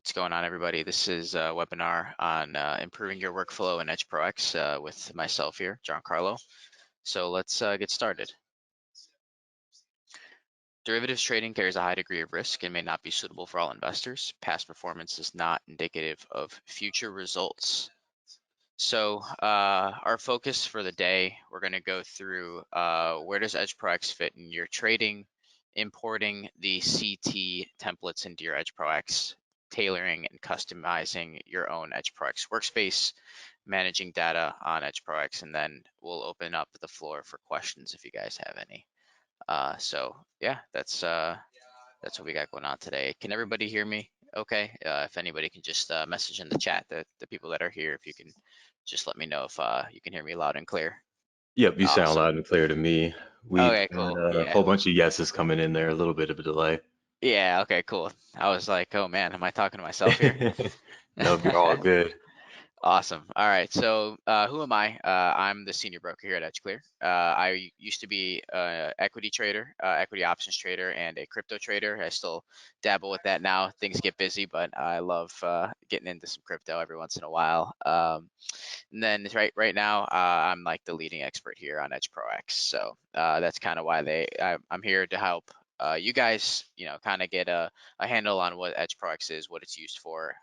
What's going on, everybody? This is a webinar on improving your workflow in EdgeProX with myself here, Giancarlo. So let's get started. Derivatives trading carries a high degree of risk and may not be suitable for all investors. Past performance is not indicative of future results. So our focus for the day, we're going to go through where does EdgeProX fit in your trading, importing the CT templates into your EdgeProX, tailoring and customizing your own EdgeProX workspace, managing data on EdgeProX, and then we'll open up the floor for questions if you guys have any. So yeah, that's what we got going on today. Can everybody hear me okay? If anybody can just message in the chat, the people that are here, if you can just let me know if you can hear me loud and clear. Yep, you sound Awesome. loud and clear to me. We've Okay, got cool. a Yeah. whole bunch of yeses coming in there, a little bit of a delay. Yeah, okay, cool. I was like, oh man, am I talking to myself here? Nope, you're all good. Awesome. All right. So who am I? I'm the senior broker here at EdgeClear. I used to be an equity trader, equity options trader, and a crypto trader. I still dabble with that now. Things get busy, but I love getting into some crypto every once in a while. And then right now, I'm like the leading expert here on EdgeProX. So that's kind of why I'm here to help you guys, kind of get a handle on what EdgeProX is, what it's used for,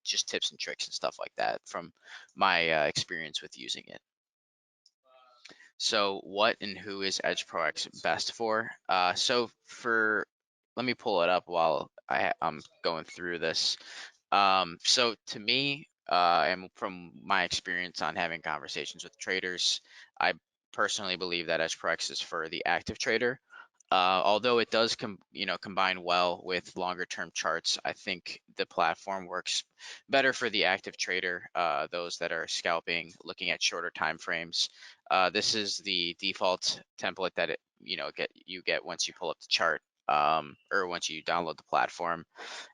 just tips and tricks and stuff like that from my experience with using it. So what and who is EdgeProX best for? Let me pull it up while I'm going through this. So to me, and from my experience on having conversations with traders, I personally believe that EdgeProX is for the active trader. Although it does combine well with longer term charts, I think the platform works better for the active trader, those that are scalping, looking at shorter time frames. This is the default template that you get once you pull up the chart, or once you download the platform.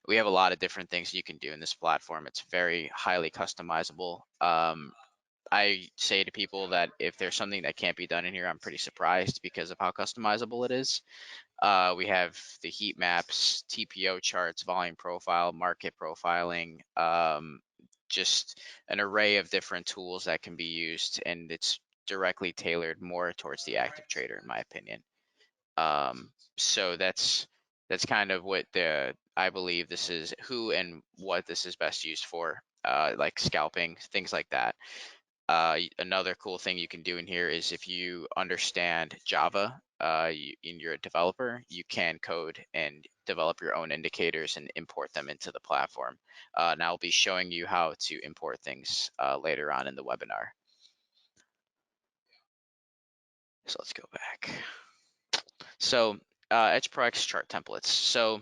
We have a lot of different things you can do in this platform. It's very highly customizable. I say to people that if there's something that can't be done in here, I'm pretty surprised because of how customizable it is. We have the heat maps, TPO charts, volume profile, market profiling, just an array of different tools that can be used, and it's directly tailored more towards the active trader, in my opinion. So that's kind of what I believe this is, who and what this is best used for, like scalping, things like that. Another cool thing you can do in here is if you understand Java, and you're a developer, you can code and develop your own indicators and import them into the platform. And I'll be showing you how to import things later on in the webinar. So let's go back. So EdgeProX chart templates. So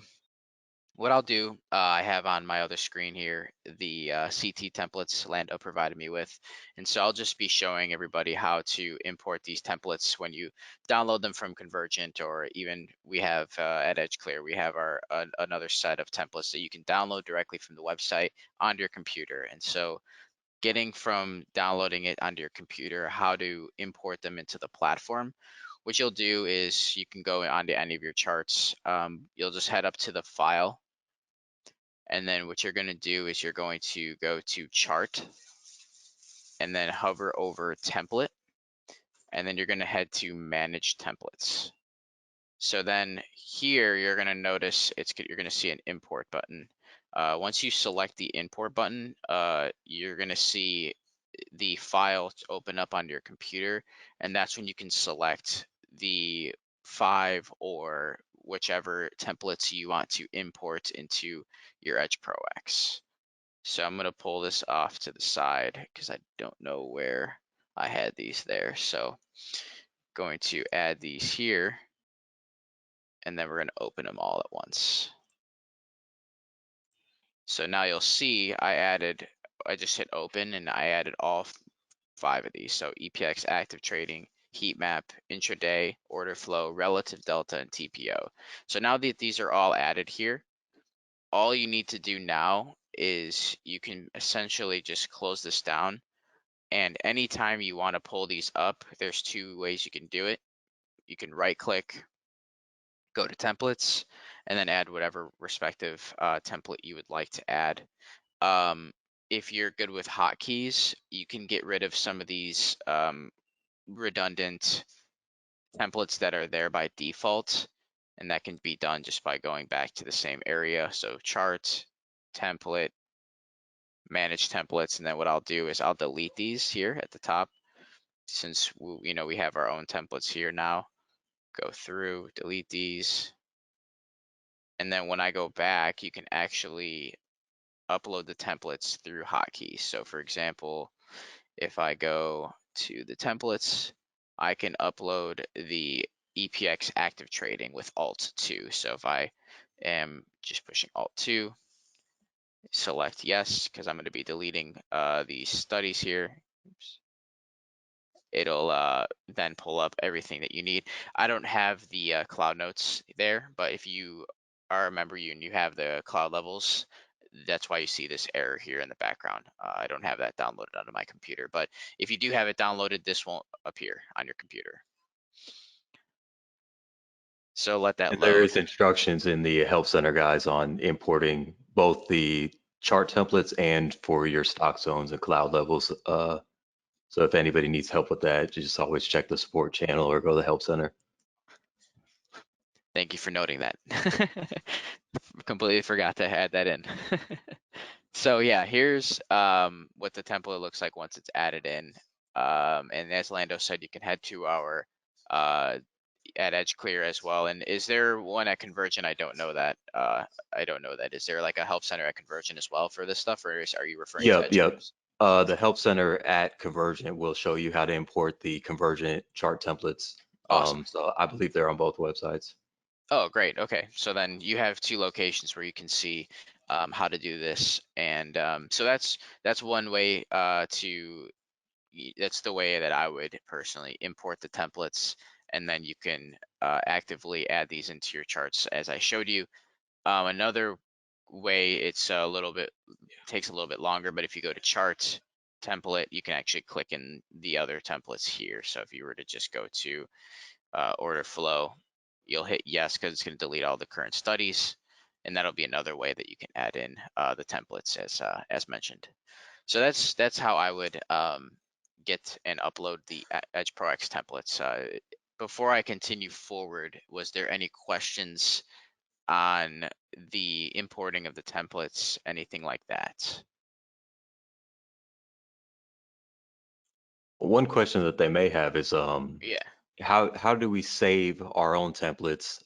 what I'll do, I have on my other screen here the CT templates Lando provided me with. And so I'll just be showing everybody how to import these templates when you download them from Convergent, or even we have at EdgeClear, we have another set of templates that you can download directly from the website onto your computer. And so getting from downloading it onto your computer, how to import them into the platform. What you'll do is you can go onto any of your charts. You'll just head up to the file, and then what you're going to do is you're going to go to chart and then hover over template, and then you're going to head to manage templates. So then here you're going to notice you're going to see an import button. Once you select the import button, you're going to see the file open up on your computer, and that's when you can select the 5 or whichever templates you want to import into your EdgeProX. So I'm going to pull this off to the side because I don't know where I had these there. So going to add these here, and then we're going to open them all at once. So now you'll see I just hit open and I added all 5 of these. So EPX, active trading, heat map, intraday, order flow, relative delta, and TPO. So now that these are all added here, all you need to do now is you can essentially just close this down, and anytime you want to pull these up, there's 2 ways you can do it. You can right click, go to templates, and then add whatever respective template you would like to add. Um, if you're good with hotkeys, you can get rid of some of these redundant templates that are there by default, and that can be done just by going back to the same area. So chart, template, manage templates, and then what I'll do is I'll delete these here at the top since we have our own templates here now. Go through, delete these, and then when I go back, you can actually upload the templates through hotkeys. So for example, if I go to the templates, I can upload the EPX active trading with Alt 2. So if I am just pushing Alt 2, select yes, because I'm going to be deleting these studies here. Oops. It'll then pull up everything that you need. I don't have the cloud notes there, but if you are a member and you have the cloud levels, that's why you see this error here in the background. I don't have that downloaded onto my computer, but if you do have it downloaded, this won't appear on your computer. So let that And there load. is instructions in the Help Center guys on importing both the chart templates and for your stock zones and cloud levels. So if anybody needs help with that, just always check the support channel or go to the Help Center. Thank you for noting that. Completely forgot to add that in. So yeah, here's what the template looks like once it's added in. And as Lando said, you can head to our at EdgeClear as well. And is there one at Convergent? I don't know that. I don't know that. Is there like a help center at Convergent as well for this stuff, or are you referring to Yep. EdgeProX? The Help Center at Convergent will show you how to import the Convergent chart templates. Awesome. So I believe they're on both websites. Oh, great. Okay. So then you have two locations where you can see how to do this. And so that's one way that's the way that I would personally import the templates, and then you can actively add these into your charts as I showed you. Another way, it's a little bit takes a little bit longer, but if you go to chart template, you can actually click in the other templates here. So if you were to just go to order flow, you'll hit yes because it's going to delete all the current studies, and that'll be another way that you can add in the templates as mentioned. So that's how I would get and upload the EdgeProX templates. Before I continue forward, was there any questions on the importing of the templates, anything like that? One question that they may have is Yeah. how do we save our own templates?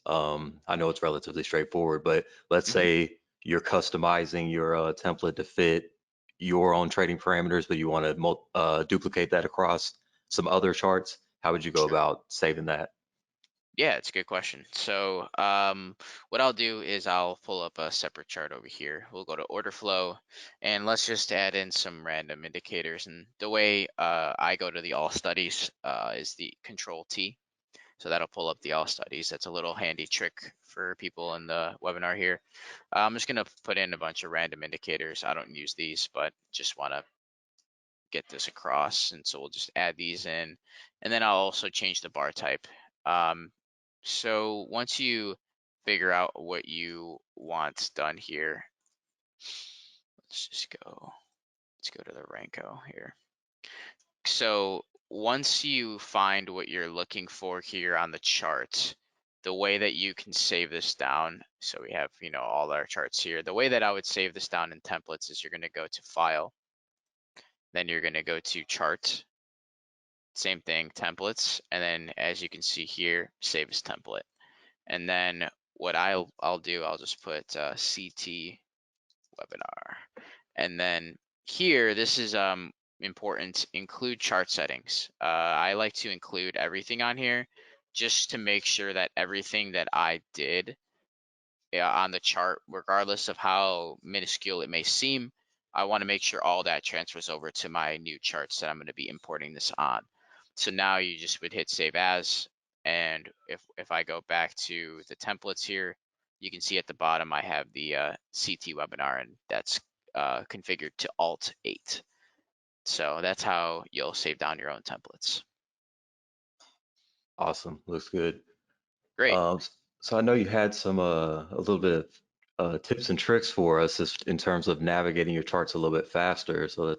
I know it's relatively straightforward, but let's hmm say you're customizing your template to fit your own trading parameters, but you want to duplicate that across some other charts. How would you go Sure. about saving that? Yeah, it's a good question. So what I'll do is I'll pull up a separate chart over here. We'll go to order flow, and let's just add in some random indicators. And the way I go to the all studies is the Control T. So that'll pull up the all studies. That's a little handy trick for people in the webinar here. I'm just gonna put in a bunch of random indicators. I don't use these, but just want to get this across. And so we'll just add these in, and then I'll also change the bar type. Um, so once you figure out what you want done here, let's go to the Ranko here. So once you find what you're looking for here on the chart, the way that you can save this down, so we have, all our charts here. The way that I would save this down in templates is you're going to go to File, then you're going to go to Chart, same thing, Templates, and then as you can see here, Save as Template. And then what I'll do, I'll just put CT webinar. And then here, this is important, include chart settings. I like to include everything on here just to make sure that everything that I did on the chart, regardless of how minuscule it may seem, I want to make sure all that transfers over to my new charts that I'm going to be importing this on. So now you just would hit save as, and if I go back to the templates here, you can see at the bottom I have the CT webinar, and that's configured to Alt 8. So that's how you'll save down your own templates. Awesome, looks good. Great. So I know you had some a little bit of tips and tricks for us just in terms of navigating your charts a little bit faster. So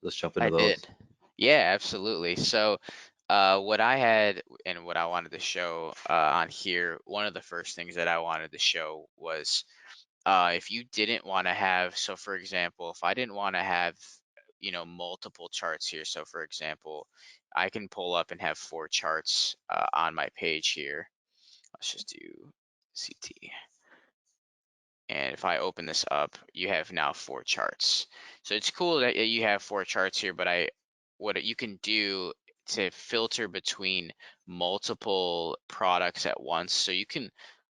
let's jump into I those. did. Yeah, absolutely. So, what I had and what I wanted to show on here, one of the first things that I wanted to show was if you didn't want to have, so for example, if I didn't want to have, multiple charts here. So for example, I can pull up and have four charts on my page here. Let's just do CT. And if I open this up, you have now four charts. So it's cool that you have four charts here, but what you can do to filter between multiple products at once. So you can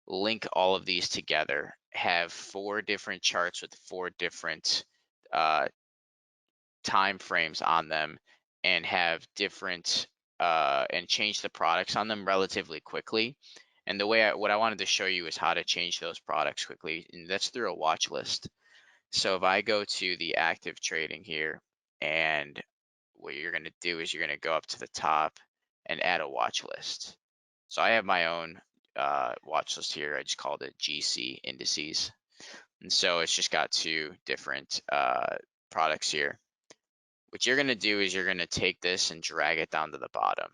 link all of these together, have four different charts with four different uh, time frames on them, and have different and change the products on them relatively quickly. And what I wanted to show you is how to change those products quickly, and that's through a watch list. So if I go to the active trading here, and what you're going to do is you're going to go up to the top and add a watch list. So I have my own watch list here. I just called it GC indices. And so it's just got two different products here. What you're going to do is you're going to take this and drag it down to the bottom.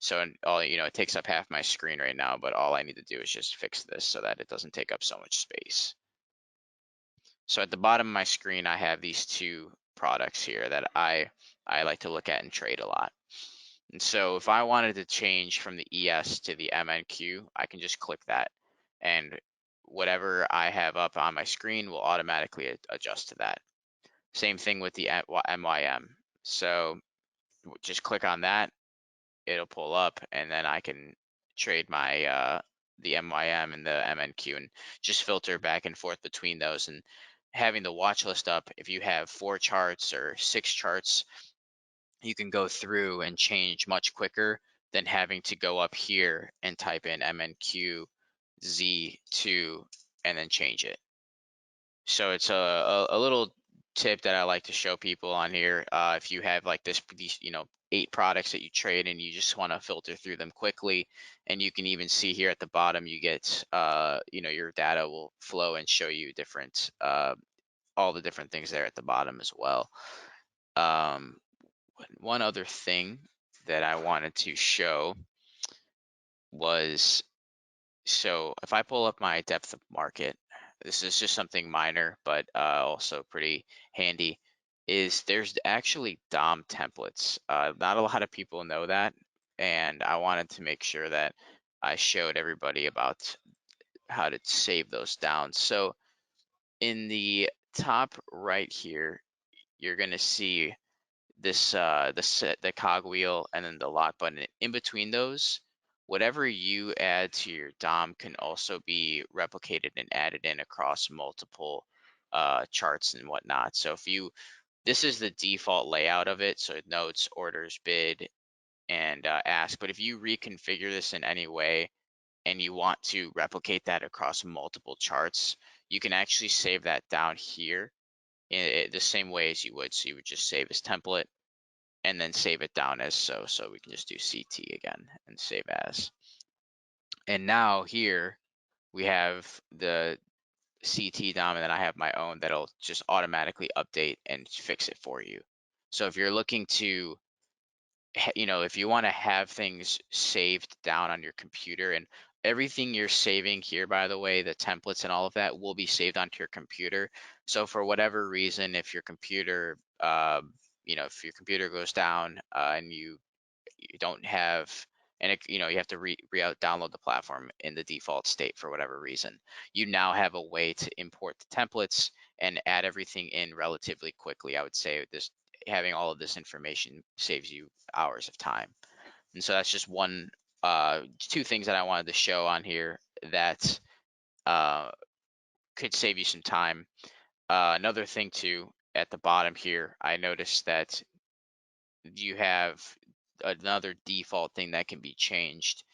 So it takes up half my screen right now, but all I need to do is just fix this so that it doesn't take up so much space. So at the bottom of my screen, I have these two products here that I like to look at and trade a lot. And so if I wanted to change from the ES to the MNQ, I can just click that, and whatever I have up on my screen will automatically adjust to that. Same thing with the MYM. So just click on that, it'll pull up, and then I can trade my the MYM and the MNQ and just filter back and forth between those. And having the watch list up, if you have four charts or six charts, you can go through and change much quicker than having to go up here and type in MNQ Z2 and then change it. So it's a little tip that I like to show people on here. If you have like these, 8 products that you trade and you just want to filter through them quickly, and you can even see here at the bottom, you get, your data will flow and show you all the different things there at the bottom as well. Um, one other thing that I wanted to show was, so if I pull up my depth of market, this is just something minor, but also pretty handy, is there's actually DOM templates. Not a lot of people know that, and I wanted to make sure that I showed everybody about how to save those down. So in the top right here, you're gonna see this the cogwheel and then the lock button. In between those, whatever you add to your DOM can also be replicated and added in across multiple charts and whatnot. So this is the default layout of it, so notes, orders, bid, and ask. But if you reconfigure this in any way and you want to replicate that across multiple charts, you can actually save that down here in the same way as you would. So you would just save as template and then save it down as so. So we can just do CT again and save as. And now here we have the CT DOM, and then I have my own that'll just automatically update and fix it for you. So if you're looking to, if you want to have things saved down on your computer, and everything you're saving here, by the way, the templates and all of that will be saved onto your computer. So for whatever reason, if your computer, if your computer goes down and you don't have, and you have to download the platform in the default state for whatever reason, you now have a way to import the templates and add everything in relatively quickly. I would say this having all of this information saves you hours of time. And so that's just two things that I wanted to show on here that uh, could save you some time. Another thing too, at the bottom here, I noticed that you have another default thing that can be changed,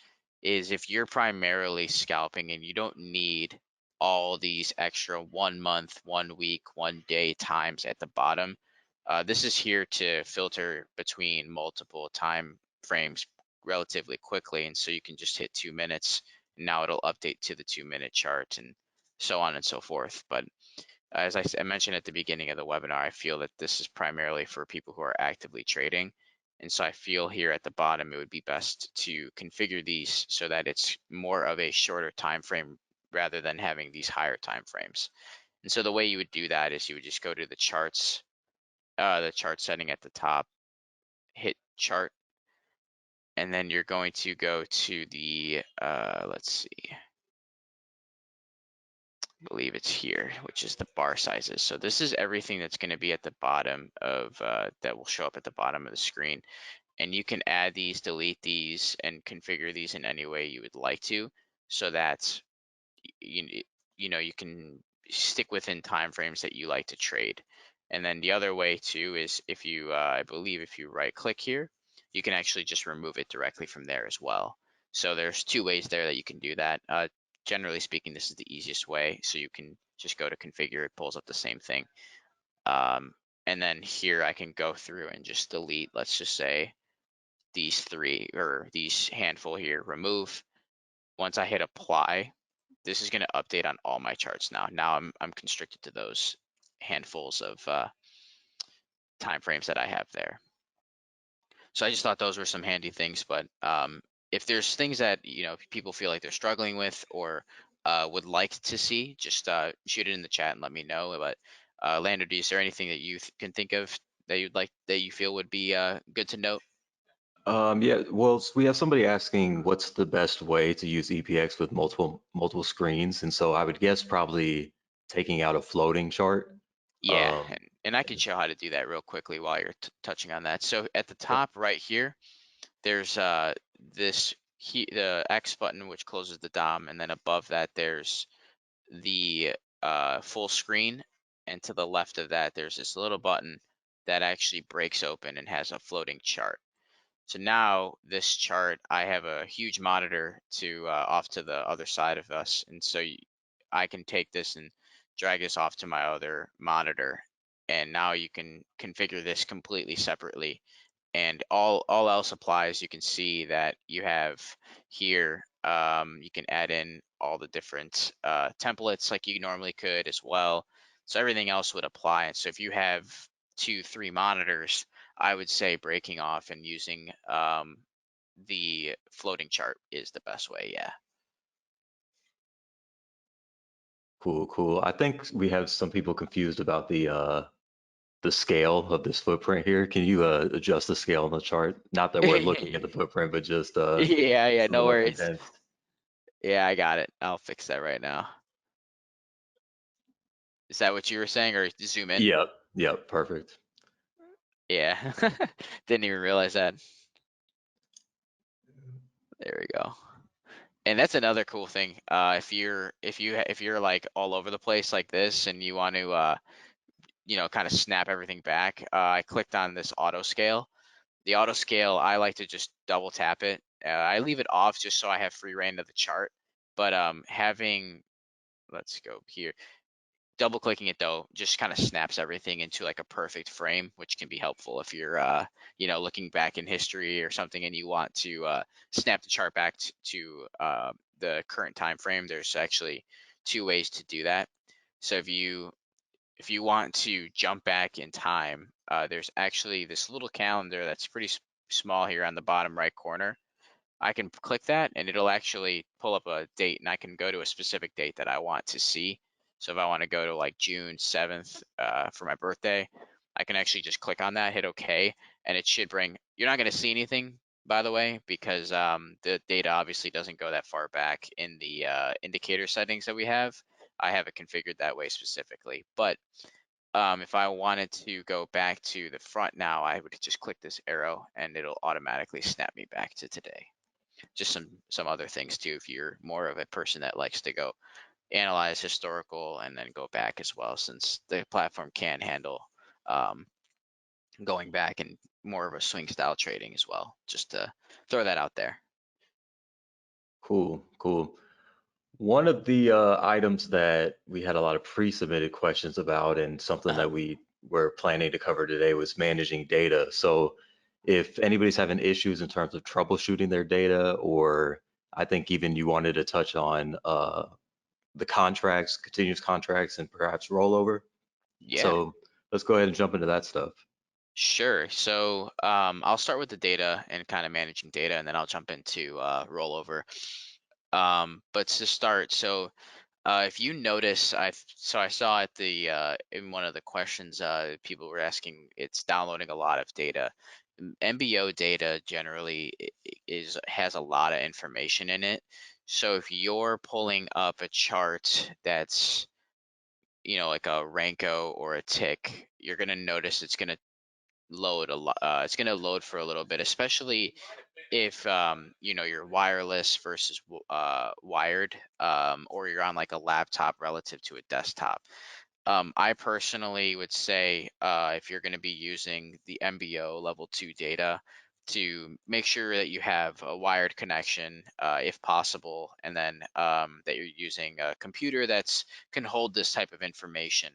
is if you're primarily scalping and you don't need all these extra 1 month, 1 week, 1 day times at the bottom, this is here to filter between multiple time frames relatively quickly. And so you can just hit 2 minutes Now it'll update to the 2-minute chart and so on and so forth. But as I mentioned at the beginning of the webinar, I feel that this is primarily for people who are actively trading. And so I feel here at the bottom, it would be best to configure these so that it's more of a shorter time frame rather than having these higher time frames. And so the way you would do that is you would just go to the charts, the chart setting at the top, hit chart, and then you're going to go to the, let's see, I believe it's here, which is the bar sizes. So this is everything that's going to be at the bottom of, that will show up at the bottom of the screen. And you can add these, delete these, and configure these in any way you would like to, so that you can stick within time frames that you like to trade. And then the other way too is if you, I believe if you right click here, you can actually just remove it directly from there as well. So there's 2 ways there that you can do that. Generally speaking, this is the easiest way. So you can just go to configure, it pulls up the same thing. And then here I can go through and just delete, let's just say these 3 or these handful here, remove. Once I hit apply, this is going to update on all my charts now. Now I'm constricted to those handfuls of time frames that I have there. So I just thought those were some handy things. But if there's things that people feel like they're struggling with or would like to see, just shoot it in the chat and let me know. But Lander, is there anything that you can think of that you feel would be good to note? Yeah, well, we have somebody asking what's the best way to use EPX with multiple screens, and so I would guess probably taking out a floating chart. Yeah, Um, and I can show how to do that real quickly while you're touching on that. So at the okay. top right here, there's the X button, which closes the DOM, and then above that there's the full screen, and to the left of that there's this little button that actually breaks open and has a floating chart. So now this chart, I have a huge monitor to off to the other side of us, and so I can take this and drag this off to my other monitor, and now you can configure this completely separately, and all else applies. You can see that you have here, you can add in all the different templates like you normally could as well. So everything else would apply. And so if you have 2, 3 monitors, I would say breaking off and using the floating chart is the best way. Yeah. Cool, cool. I think we have some people confused about the scale of this footprint here. Can you adjust the scale on the chart? Not that we're looking at the footprint, but just Yeah, yeah, it's a no little worries. condensed. Yeah, I got it. I'll fix that right now. Is that what you were saying, or zoom in? Yep, yep, perfect. Yeah. Didn't even realize that. There we go. And that's another cool thing. If you're like all over the place like this and you want to kind of snap everything back, I clicked on this auto scale. The auto scale, I like to just double tap it. I leave it off just so I have free reign of the chart. But having, let's go here. Double clicking it though just kind of snaps everything into like a perfect frame, which can be helpful if you're looking back in history or something and you want to snap the chart back to the current time frame. There's actually 2 ways to do that. So if you want to jump back in time, there's actually this little calendar that's pretty small here on the bottom right corner. I can click that and it'll actually pull up a date, and I can go to a specific date that I want to see. So if I want to go to like June 7th for my birthday, I can actually just click on that, hit OK, and it should bring, you're not going to see anything, by the way, because the data obviously doesn't go that far back in the indicator settings that we have. I have it configured that way specifically. But if I wanted to go back to the front now, I would just click this arrow and it'll automatically snap me back to today. Just some other things too, if you're more of a person that likes to go analyze historical and then go back as well, since the platform can handle um, going back and more of a swing style trading as well. Just to throw that out there. Cool, cool. One of the items that we had a lot of pre-submitted questions about and something uh, that we were planning to cover today was managing data. So if anybody's having issues in terms of troubleshooting their data or I think even you wanted to touch on the contracts, continuous contracts, and perhaps rollover. Yeah. So let's go ahead and jump into that stuff. Sure. So I'll start with the data and kind of managing data, and then I'll jump into rollover. But to start, so if you notice, I saw at the in one of the questions, people were asking, it's downloading a lot of data. MBO data generally has a lot of information in it. So if you're pulling up a chart that's, like a Ranko or a tick, you're gonna notice it's gonna load a lot. It's gonna load for a little bit, especially if you're wireless versus wired, or you're on like a laptop relative to a desktop. I personally would say, if you're going to be using the MBO level 2 data, to make sure that you have a wired connection, if possible, and then that you're using a computer that's can hold this type of information.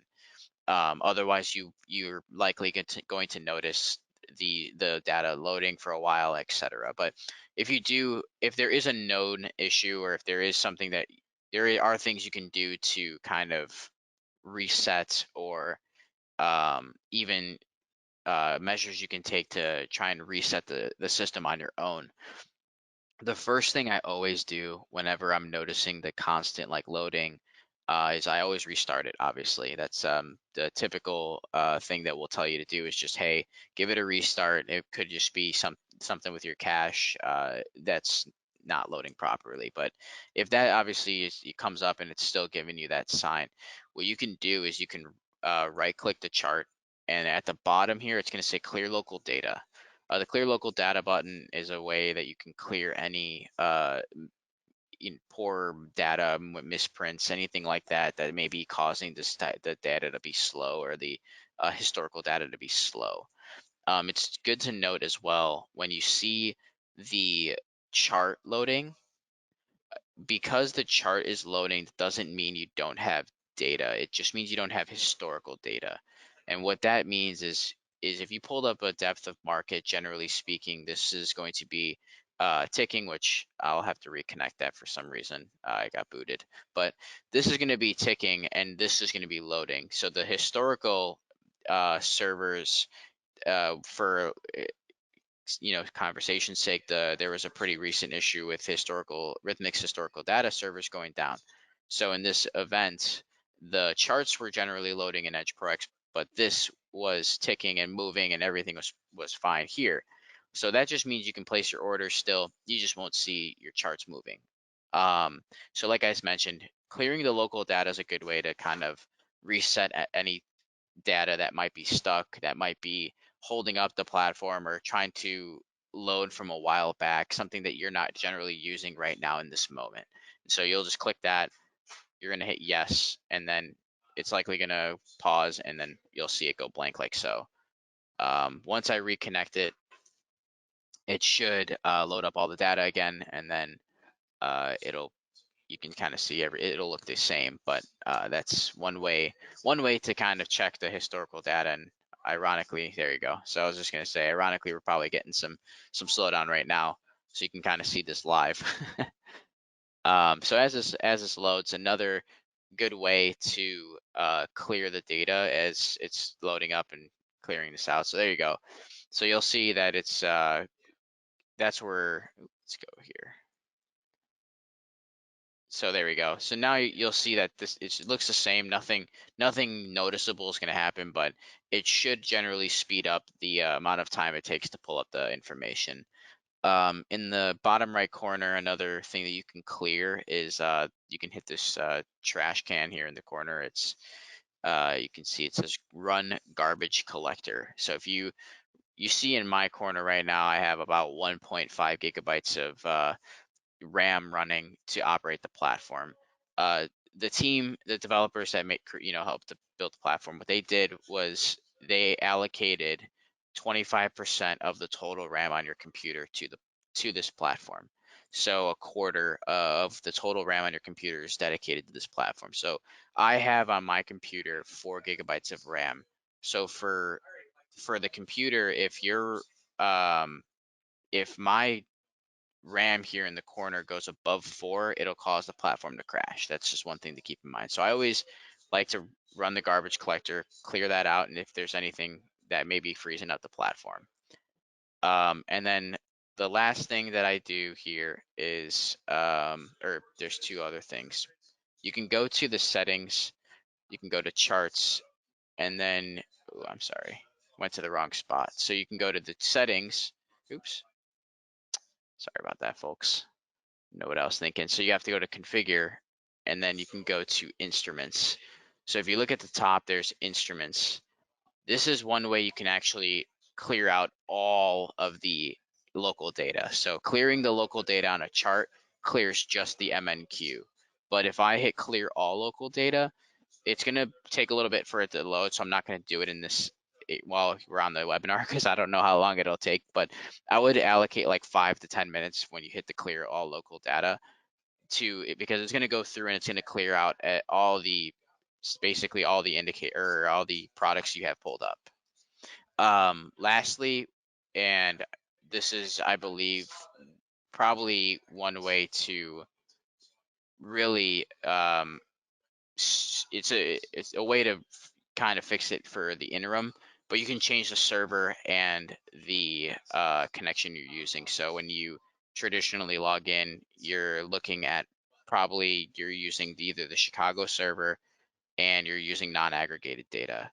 Otherwise, you're likely going to notice the data loading for a while, etc. But if there is a known issue, or if there is something that there are things you can do to kind of reset, or even measures you can take to try and reset the system on your own. The first thing I always do whenever I'm noticing the constant like loading, is I always restart it. Obviously, that's the typical thing that we'll tell you to do, is just, hey, give it a restart. It could just be something with your cache that's not loading properly. But if that obviously it comes up and it's still giving you that sign, what you can do is you can right click the chart, and at the bottom here it's going to say clear local data. The clear local data button is a way that you can clear any poor data, misprints, anything like that that may be causing the data to be slow, or the historical data to be slow. It's good to note as well, when you see the chart loading, because the chart is loading doesn't mean you don't have data. It just means you don't have historical data. And what that means is if you pulled up a depth of market, generally speaking, this is going to be ticking, which I'll have to reconnect that for some reason. I got booted. But this is going to be ticking, and this is going to be loading. So the historical servers, for conversation's sake, there was a pretty recent issue with Rhythmic's historical data servers going down. So in this event, the charts were generally loading in EdgeProX, but this was ticking and moving, and everything was fine here. So that just means you can place your orders still. You just won't see your charts moving. So like I mentioned, clearing the local data is a good way to kind of reset any data that might be stuck, that might be holding up the platform, or trying to load from a while back, something that you're not generally using right now in this moment. So you'll just click that, you're going to hit yes, and then it's likely going to pause, and then you'll see it go blank like so. Once I reconnect it, it should load up all the data again, and then it'll you can kind of see it'll look the same. But that's one way to kind of check the historical data. And ironically, there you go. So I was just going to say, ironically, we're probably getting some slowdown right now, so you can kind of see this live. So as this loads, another good way to clear the data as it's loading up and clearing this out. So there you go. So you'll see that it's that's where, let's go here. So there we go. So now you'll see that it looks the same. Nothing noticeable is going to happen, but it should generally speed up the amount of time it takes to pull up the information. In the bottom right corner, another thing that you can clear is you can hit this trash can here in the corner. You can see it says run garbage collector. So if you see in my corner right now, I have about 1.5 gigabytes of RAM running to operate the platform. Uh, the developers that helped to build the platform, what they did was they allocated 25% of the total RAM on your computer to this platform. So a quarter of the total RAM on your computer is dedicated to this platform. So I have on my computer 4 gigabytes of RAM. So for the computer, if my RAM here in the corner goes above 4, it'll cause the platform to crash. That's just one thing to keep in mind. So I always like to run the garbage collector, clear that out, and if there's anything that may be freezing up the platform. And then the last thing that I do here is, or there's two other things. You can go to the settings, you can go to charts, and then, ooh, I'm sorry, went to the wrong spot. So you can go to the settings. Oops, sorry about that, folks. Know what I was thinking. So you have to go to configure, and then you can go to instruments. So if you look at the top, there's instruments. This is one way you can actually clear out all of the local data. So clearing the local data on a chart clears just the MNQ. But if I hit clear all local data, it's going to take a little bit for it to load. So I'm not going to do it in this while we're on the webinar because I don't know how long it'll take. But I would allocate like 5 to 10 minutes when you hit the clear all local data to it, because it's going to go through and it's going to clear out all the basically all the indicator or all the products you have pulled up. Lastly, and this is, I believe, probably one way to really, it's a way to kind of fix it for the interim, but you can change the server and the connection you're using. So when you traditionally log in, you're looking at probably you're using either the Chicago server and you're using non-aggregated data.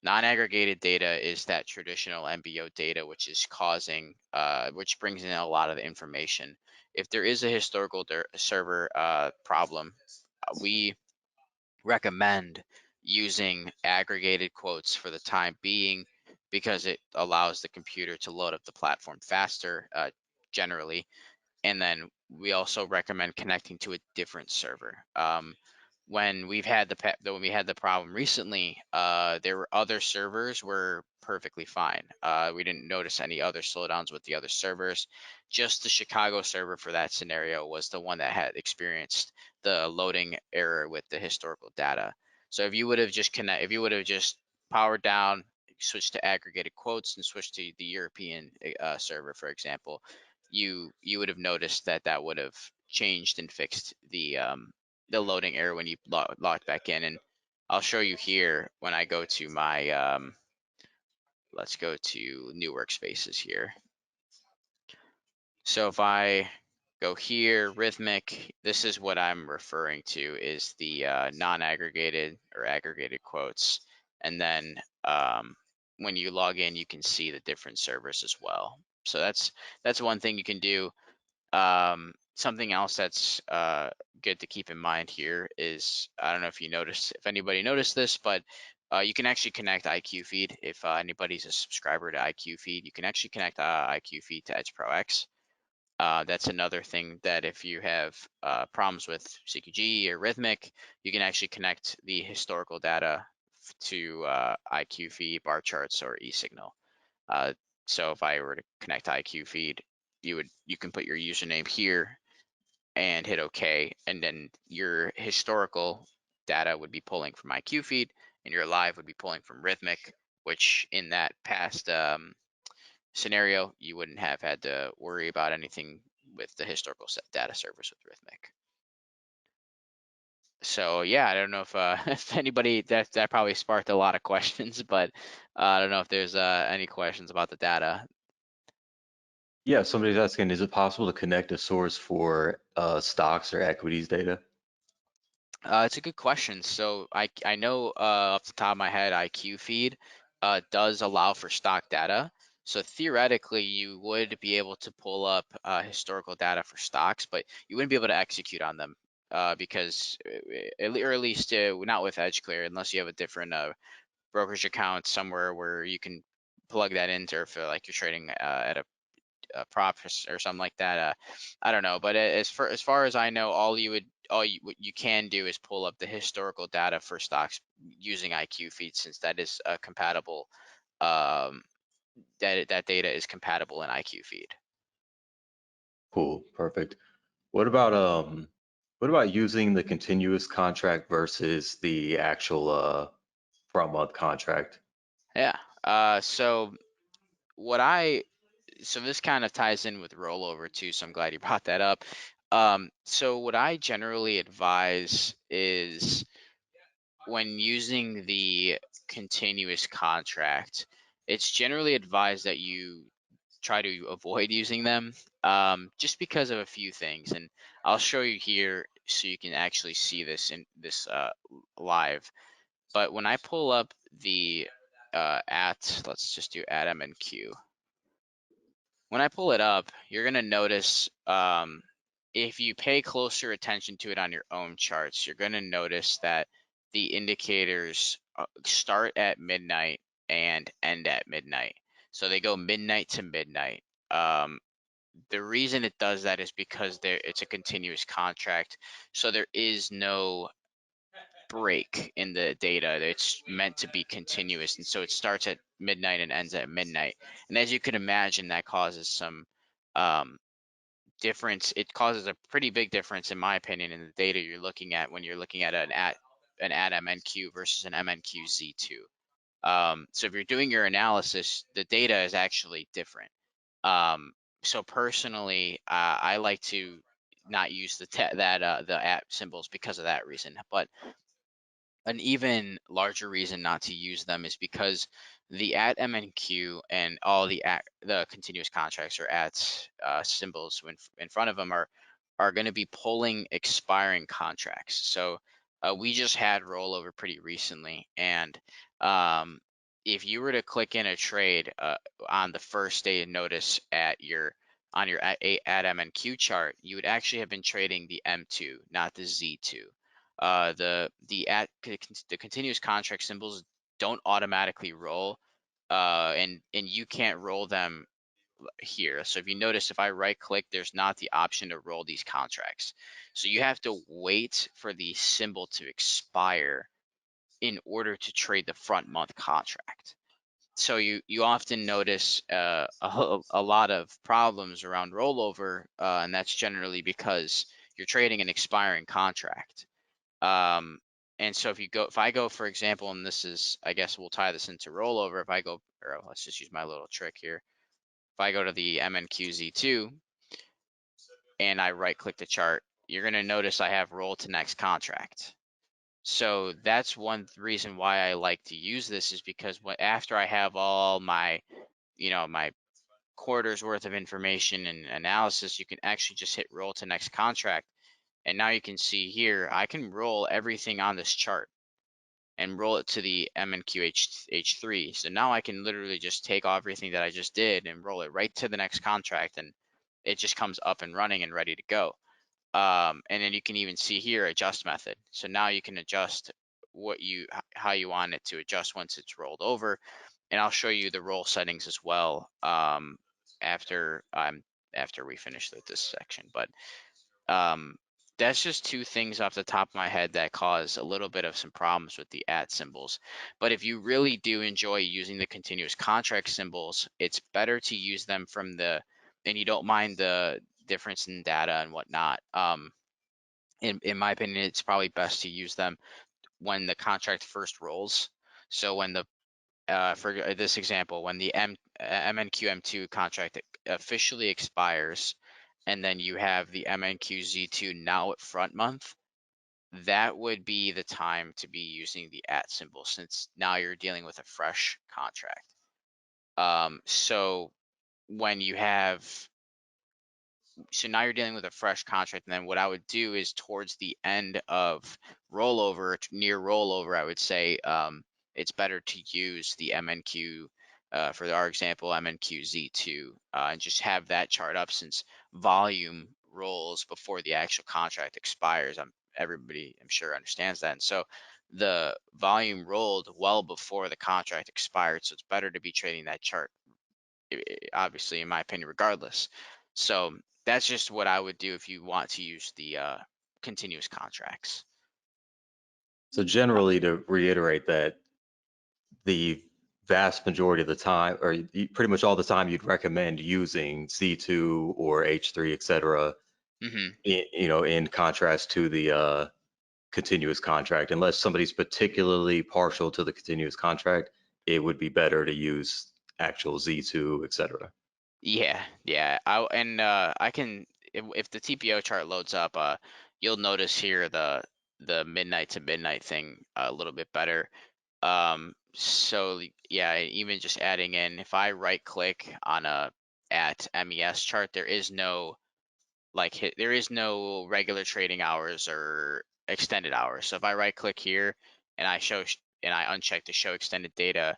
Non-aggregated data is that traditional MBO data, which is causing, which brings in a lot of the information. If there is a historical server problem, we recommend using aggregated quotes for the time being because it allows the computer to load up the platform faster, generally. And then we also recommend connecting to a different server. When we've had when we had the problem recently, there were other servers were perfectly fine. We didn't notice any other slowdowns with the other servers. Just the Chicago server for that scenario was the one that had experienced the loading error with the historical data. So if you would have if you would have just powered down, switched to aggregated quotes, and switched to the European server, for example, you would have noticed that that would have changed and fixed the loading error when you logged back in. And I'll show you here when I go to my let's go to new workspaces here. So if I go here, Rhythmic, this is what I'm referring to is the non-aggregated or aggregated quotes. And then when you log in, you can see the different servers as well. So that's one thing you can do. Something else that's good to keep in mind here is, I don't know if you noticed, if anybody noticed this, but you can actually connect IQ Feed. If anybody's a subscriber to IQ Feed, you can actually connect IQ Feed to EdgeProX. That's another thing that if you have problems with CQG or Rhythmic, you can actually connect the historical data to IQ Feed, bar charts, or eSignal. So if I were to connect to IQ Feed, you can put your username here and hit OK, and then your historical data would be pulling from IQ Feed, and your live would be pulling from Rhythmic, which in that past scenario, you wouldn't have had to worry about anything with the historical data servers with Rhythmic. So yeah, I don't know if if anybody that probably sparked a lot of questions, but I don't know if there's any questions about the data. Yeah, somebody's asking, is it possible to connect a source for stocks or equities data? It's a good question. So I know off the top of my head, IQ Feed does allow for stock data. So theoretically, you would be able to pull up historical data for stocks, but you wouldn't be able to execute on them because, or at least not with EdgeClear, unless you have a different brokerage account somewhere where you can plug that into, or feel like you're trading at a prop or something like that. I don't know, but as far as I know, what you can do is pull up the historical data for stocks using IQ Feed, since that is compatible. Um, that data is compatible in IQ Feed. Cool, perfect. What about using the continuous contract versus the actual front month contract? Yeah. So what I so this kind of ties in with rollover too, so I'm glad you brought that up. So what I generally advise is when using the continuous contract, it's generally advised that you try to avoid using them, just because of a few things. And I'll show you here so you can actually see this in this live. But when I pull up the let's just do at MNQ. When I pull it up, you're going to notice, if you pay closer attention to it on your own charts, you're going to notice that the indicators start at midnight and end at midnight. So they go midnight to midnight. The reason it does that is because it's a continuous contract. So there is no break in the data. It's meant to be continuous. And so it starts at midnight and ends at midnight. And as you can imagine, that causes some um, difference. It causes a pretty big difference, in my opinion, in the data you're looking at when you're looking at an at MNQ versus an MNQ Z2. So if you're doing your analysis, the data is actually different. So personally, I like to not use the at symbols because of that reason. But an even larger reason not to use them is because the at MNQ and all the continuous contracts or at symbols in front of them are going to be pulling expiring contracts. So we just had rollover pretty recently, and um, if you were to click in a trade on the first day of notice on your at MNQ chart, you would actually have been trading the M2, not the Z2. The continuous contract symbols don't automatically roll, and you can't roll them here. So if you notice, if I right click, there's not the option to roll these contracts. So you have to wait for the symbol to expire in order to trade the front month contract. So you often notice a lot of problems around rollover, and that's generally because you're trading an expiring contract. Um, and so if I go, for example, and this is, I guess we'll tie this into rollover. If I go, or let's just use my little trick here. If I go to the MNQZ2 and I right click the chart, you're going to notice I have roll to next contract. So that's one reason why I like to use this, is because after I have all my, my quarters worth of information and analysis, you can actually just hit roll to next contract. And now you can see here, I can roll everything on this chart and roll it to the MNQH3. So now I can literally just take everything that I just did and roll it right to the next contract, and it just comes up and running and ready to go. And then you can even see here adjust method. So now you can adjust how you want it to adjust once it's rolled over. And I'll show you the roll settings as well, after after we finish with this section. But um, that's just two things off the top of my head that cause a little bit of some problems with the at symbols. But if you really do enjoy using the continuous contract symbols, it's better to use them and you don't mind the difference in data and whatnot. In my opinion, it's probably best to use them when the contract first rolls. So when for this example, when the MNQM2 contract officially expires, and then you have the MNQZ2 now at front month, that would be the time to be using the at symbol, since now you're dealing with a fresh contract. So when you have so now you're dealing with a fresh contract, and then what I would do is towards the end of rollover, near rollover, I would say it's better to use the MNQ, for our example, MNQZ2, and just have that chart up, since volume rolls before the actual contract expires. Everybody, I'm sure, understands that. And so the volume rolled well before the contract expired, so it's better to be trading that chart, obviously, in my opinion, regardless. So that's just what I would do if you want to use the continuous contracts. So generally, to reiterate that, the vast majority of the time, or pretty much all the time, you'd recommend using C2 or H3, et cetera, Hmm. in contrast to the continuous contract. Unless somebody's particularly partial to the continuous contract, it would be better to use actual Z2, et cetera. Yeah, yeah. I can if the TPO chart loads up, you'll notice here the midnight to midnight thing a little bit better. So yeah, even just adding in, if I right click on a at MES chart, there is no there is no regular trading hours or extended hours. So if I right click here and and I uncheck to show extended data,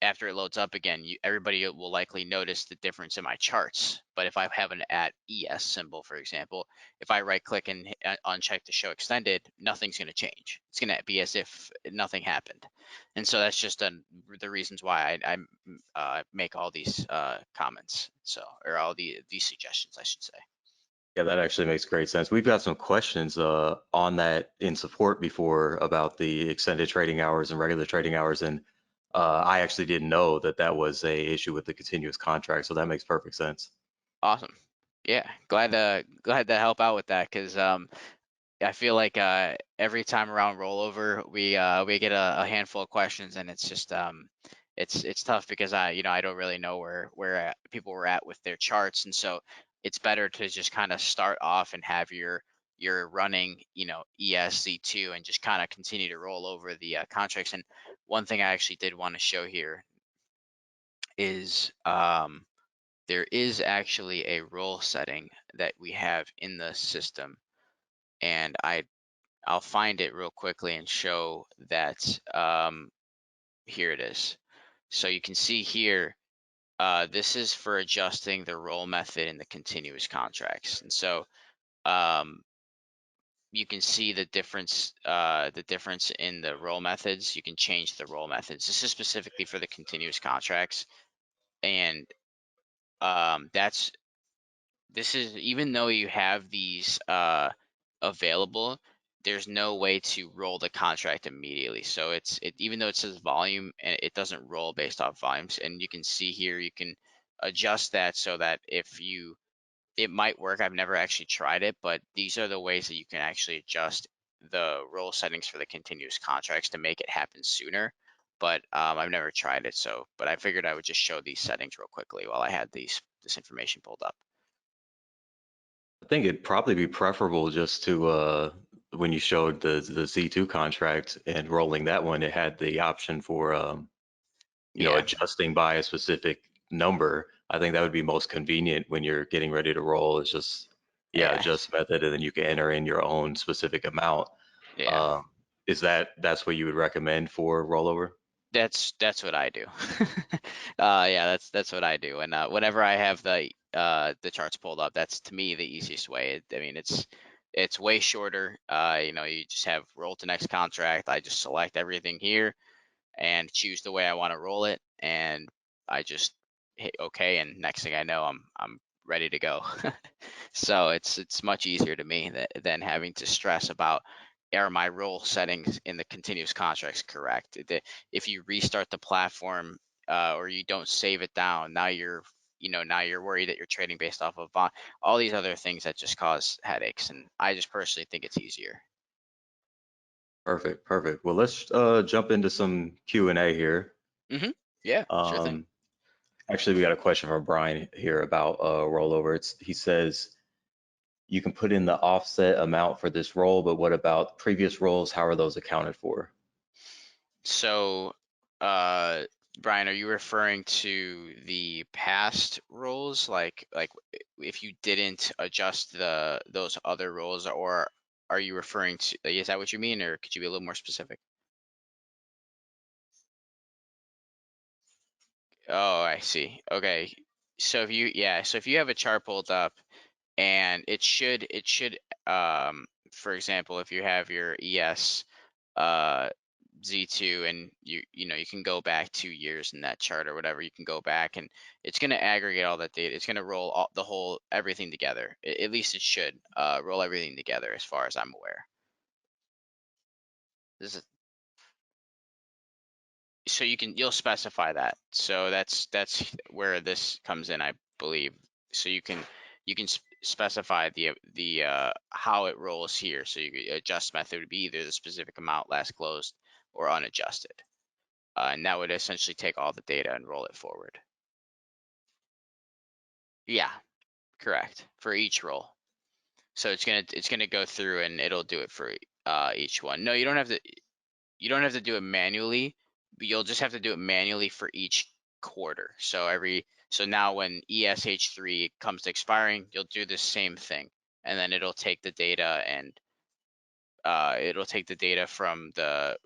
after it loads up again, everybody will likely notice the difference in my charts. But if I have an at ES symbol, for example, if I right click and uncheck to show extended, nothing's going to change. It's going to be as if nothing happened. And so that's just the reasons why I make all these comments. So, or all these suggestions, I should say. Yeah, that actually makes great sense. We've got some questions on that in support before about the extended trading hours and regular trading hours, and I actually didn't know that that was a issue with the continuous contract, so that makes perfect sense. Awesome. Yeah, glad to help out with that because I feel like every time around rollover, we get a handful of questions, and it's just it's tough because I don't really know where people were at with their charts, and so it's better to just kind of start off and have your running ESZ2 and just kind of continue to roll over the contracts. And one thing I actually did want to show here is there is actually a role setting that we have in the system, and I'll find it real quickly and show that here it is. So you can see here, this is for adjusting the roll method in the continuous contracts. And so um, you can see the difference in the roll methods. You can change the roll methods. This is specifically for the continuous contracts. And that's this is even though you have these available, there's no way to roll the contract immediately. So even though it says volume, and it doesn't roll based off volumes. And you can see here, you can adjust that so that it might work. I've never actually tried it, but these are the ways that you can actually adjust the roll settings for the continuous contracts to make it happen sooner. But I've never tried it, but I figured I would just show these settings real quickly while I had this information pulled up. I think it'd probably be preferable just to when you showed the Z2 contract and rolling that one, it had the option for Yeah, adjusting by a specific number. I think that would be most convenient when you're getting ready to roll. It's just, yeah, yeah, adjust method, and then you can enter in your own specific amount. yeah. Um, that's what you would recommend for rollover? That's what I do. Yeah, that's what I do. And whenever I have the charts pulled up, that's to me the easiest way. I mean, it's way shorter. You just have roll to next contract. I just select everything here and choose the way I want to roll it, and I just hit OK, and next thing I know, I'm ready to go. So it's much easier to me than having to stress about, are my role settings in the continuous contracts correct? If you restart the platform, or you don't save it down, now you're worried that you're trading based off of all these other things that just cause headaches. And I just personally think it's easier. Perfect, perfect. Well, let's jump into some Q&A here. Hmm. Yeah, sure thing. Um, Actually, we got a question from Brian here about rollover. He says, you can put in the offset amount for this roll, but what about previous rolls? How are those accounted for? So, uh, Brian, are you referring to the past rules, like if you didn't adjust those other rules, or are you referring to, like, is that what you mean, or could you be a little more specific? Oh, I see. Okay. So if you have a chart pulled up, and it should for example, if you have your ES uh Z2, and you can go back 2 years in that chart or whatever, you can go back and it's going to aggregate all that data. It's going to roll the whole everything together. At least it should roll everything together as far as I'm aware. This is so you'll specify that. So that's where this comes in, I believe. So you can specify the how it rolls here. So your adjust method would be either the specific amount last closed or unadjusted. And that would essentially take all the data and roll it forward. Yeah, correct. For each role. So it's gonna go through and it'll do it for each one. No, you don't have to do it manually, but you'll just have to do it manually for each quarter. So now when ESH3 comes to expiring, you'll do the same thing, and then it'll take the data from the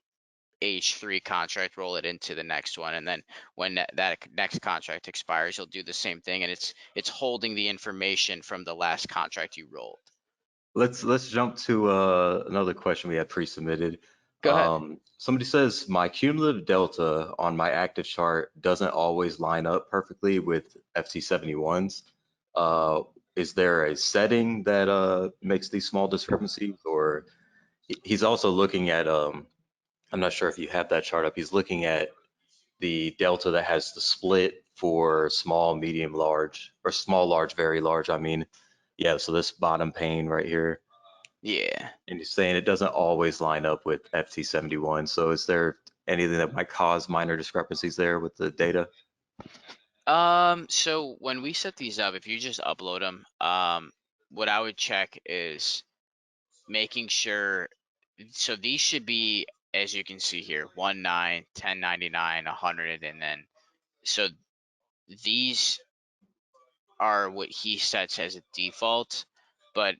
H3 contract, roll it into the next one, and then when that next contract expires, you'll do the same thing, and it's holding the information from the last contract you rolled. Let's jump to another question we had pre-submitted. Go ahead. Somebody says my cumulative delta on my active chart doesn't always line up perfectly with FT71s. Uh, is there a setting that makes these small discrepancies, or he's also looking at I'm not sure if you have that chart up. He's looking at the delta that has the split for small, medium, large, or small, large, very large. I mean, yeah. So this bottom pane right here. Yeah. And you're saying it doesn't always line up with FT71. So is there anything that might cause minor discrepancies there with the data? So when we set these up, if you just upload them, what I would check is making sure, so these should be, as you can see here, 1 9, 1099, 100, and then, so these are what he sets as a default, but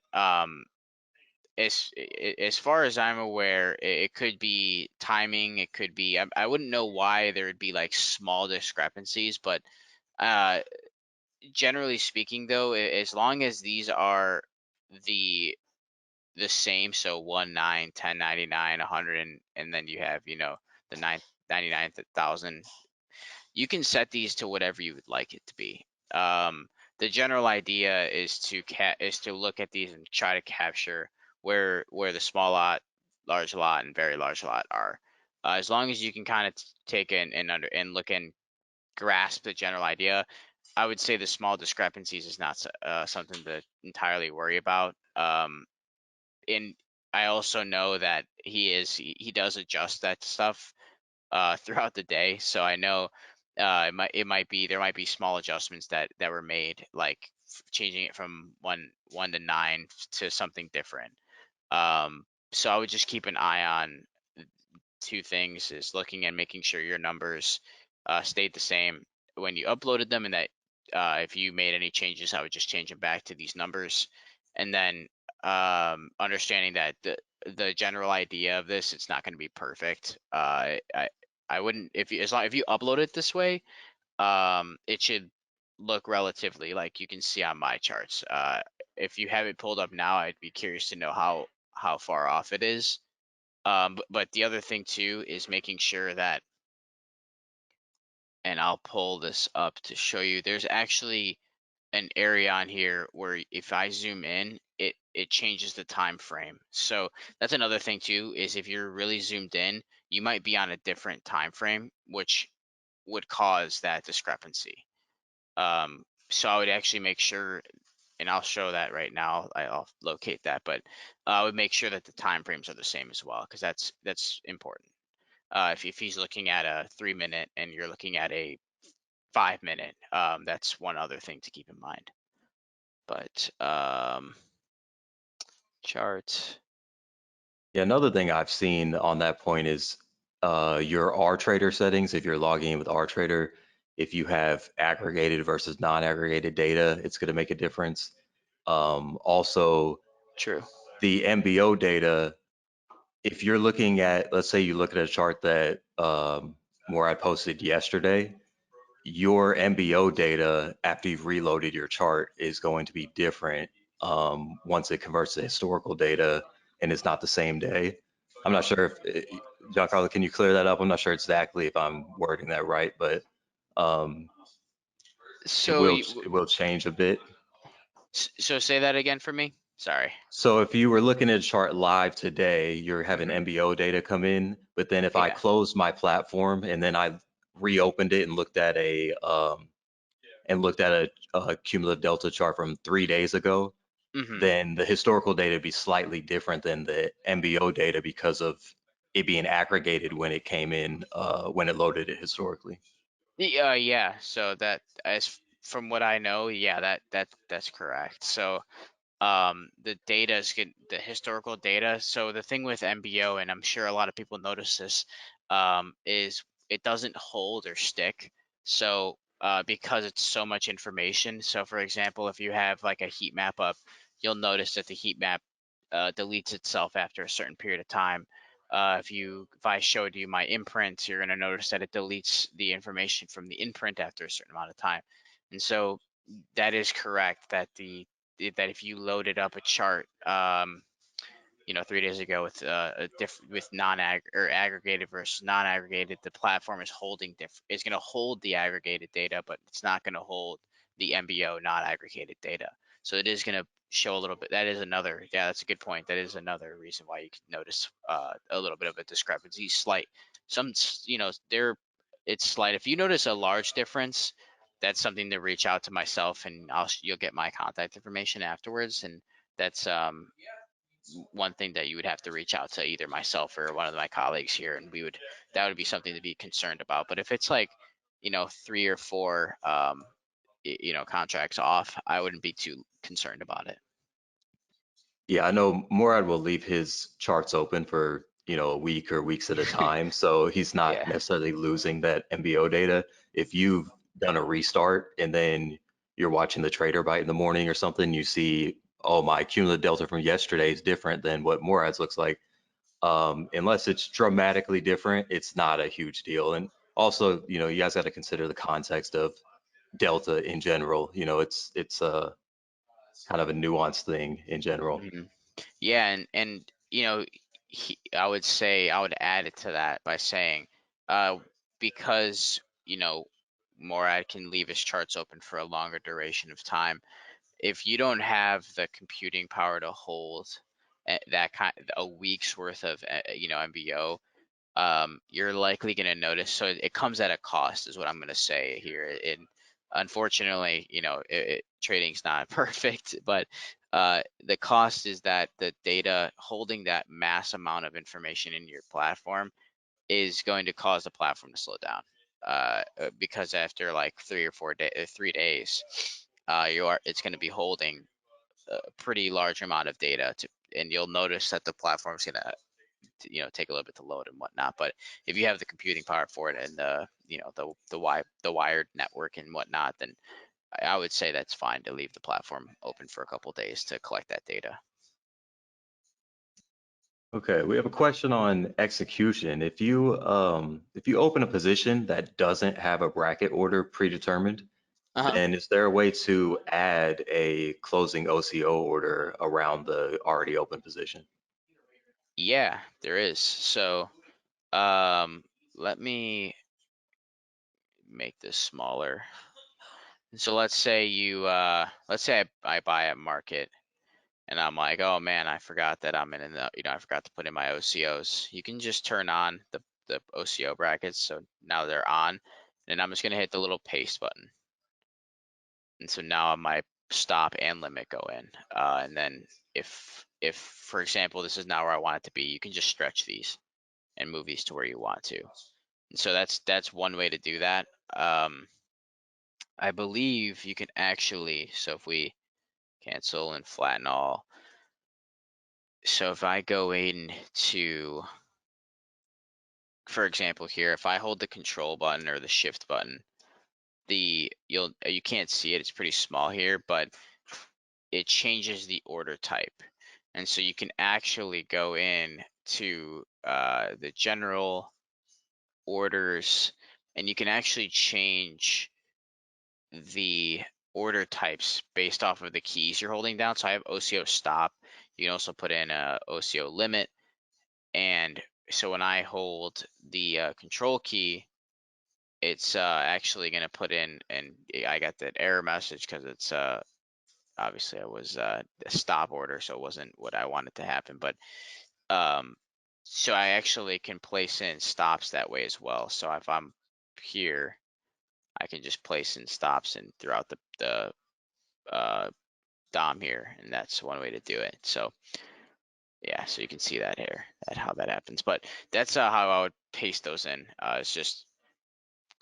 as far as I'm aware, it could be timing, it could be, I wouldn't know why there would be like small discrepancies, but uh generally speaking though, as long as these are the the same, so 1 9, 1099, 100, and then you have, the 99,000, you can set these to whatever you would like it to be. The general idea is to look at these and try to capture where the small lot, large lot, and very large lot are. As long as you can kind of take and look and grasp the general idea, I would say the small discrepancies is not something to entirely worry about. And I also know that he does adjust that stuff throughout the day, so I know it might be there might be small adjustments that were made, like changing it from one to nine to something different. So I would just keep an eye on two things: is looking and making sure your numbers stayed the same when you uploaded them, and that if you made any changes, I would just change them back to these numbers. And then understanding that the general idea of this, it's not going to be perfect. I wouldn't, if you upload it this way, it should look relatively like you can see on my charts. If you have it pulled up now, I'd be curious to know how far off it is. But the other thing too is making sure that, and I'll pull this up to show you, there's actually an area on here where if I zoom in, it changes the time frame. So that's another thing too, is if you're really zoomed in, you might be on a different time frame, which would cause that discrepancy. So I would actually make sure, and I'll show that right now. I'll locate that, but I would make sure that the time frames are the same as well, because that's important. If he's looking at a 3 minute and you're looking at a 5 minute, that's one other thing to keep in mind. But chart. Yeah, another thing I've seen on that point is your RTrader settings. If you're logging in with RTrader, if you have aggregated versus non-aggregated data, it's going to make a difference. Also, True. the MBO data, if you're looking at, let's say you look at a chart that where I posted yesterday, your MBO data after you've reloaded your chart is going to be different once it converts to historical data and it's not the same day. I'm not sure if, Giancarlo, can you clear that up? I'm not sure exactly if I'm wording that right, but um, it So will you, it will change a bit. so say that again for me. Sorry. So if you were looking at a chart live today, you're having Hmm. MBO data come in, but then if I Yeah. closed my platform and then I reopened it and looked at a cumulative delta chart from 3 days ago, Hmm. then the historical data would be slightly different than the MBO data because of it being aggregated when it came in, when it loaded it historically. Yeah. So that, as from what I know, yeah, that's correct. So the data is good, the historical data. So the thing with MBO, and I'm sure a lot of people notice this, is it doesn't hold or stick. So because it's so much information. So for example, if you have like a heat map up, you'll notice that the heat map deletes itself after a certain period of time. If I showed you my imprint, you're going to notice that it deletes the information from the imprint after a certain amount of time. And so that is correct that that if you loaded up a chart, 3 days ago with with non-ag or aggregated versus non-aggregated, the platform is holding is going to hold the aggregated data, but it's not going to hold the MBO not aggregated data. So it is going to show a little bit. That is another, yeah, that's a good point. That is another reason why you can notice a little bit of a discrepancy, slight. Some, there, it's slight. If you notice a large difference, that's something to reach out to myself, and you'll get my contact information afterwards, and that's one thing that you would have to reach out to either myself or one of my colleagues here, and that would be something to be concerned about. But if it's like, 3 or 4 contracts off, I wouldn't be too concerned about it. Yeah, I know Morad will leave his charts open for, a week or weeks at a time, so he's not Yeah. necessarily losing that MBO data. If you've done a restart and then you're watching the trader bite in the morning or something, you see, oh, my cumulative delta from yesterday is different than what Morad's looks like. Unless it's dramatically different, it's not a huge deal. And also, you guys got to consider the context of delta in general. It's kind of a nuanced thing in general. Mhm. Yeah, and I would say I would add it to that by saying, uh, because Morad can leave his charts open for a longer duration of time. If you don't have the computing power to hold that kind a week's worth of MBO, you're likely going to notice. So it comes at a cost, is what I'm going to say here. And unfortunately, trading's not perfect, but the cost is that the data holding that mass amount of information in your platform is going to cause the platform to slow down. Because after like 3 days, it's going to be holding a pretty large amount of data and you'll notice that the platform's going to take a little bit to load and whatnot. But if you have the computing power for it and the wired network and whatnot, then I would say that's fine to leave the platform open for a couple of days to collect that data. Okay, we have a question on execution. If you open a position that doesn't have a bracket order predetermined, Uh-huh. then is there a way to add a closing OCO order around the already open position? Yeah, there is. So um, let me make this smaller. So let's say I buy at market and I'm like, oh man, I forgot that I'm in the, I forgot to put in my OCOs. You can just turn on the OCO brackets. So now they're on, and I'm just gonna hit the little paste button. And so now my stop and limit go in. And then if for example, this is not where I want it to be, you can just stretch these and move these to where you want to. And so that's one way to do that. I believe you can actually, so if we cancel and flatten all, so if I go in to, for example here, if I hold the control button or the shift button, you can't see it, it's pretty small here, but it changes the order type. And so you can actually go in to the general orders, and you can actually change the order types based off of the keys you're holding down. So I have OCO stop. You can also put in a OCO limit. And so when I hold the control key, it's actually going to put in, and I got that error message because it's obviously it was a stop order, so it wasn't what I wanted to happen. But um, so I actually can place in stops that way as well. So if I'm here, I can just place in stops and throughout the DOM here, and that's one way to do it. So yeah, so you can see that here, how that happens. But that's how I would paste those in. It's just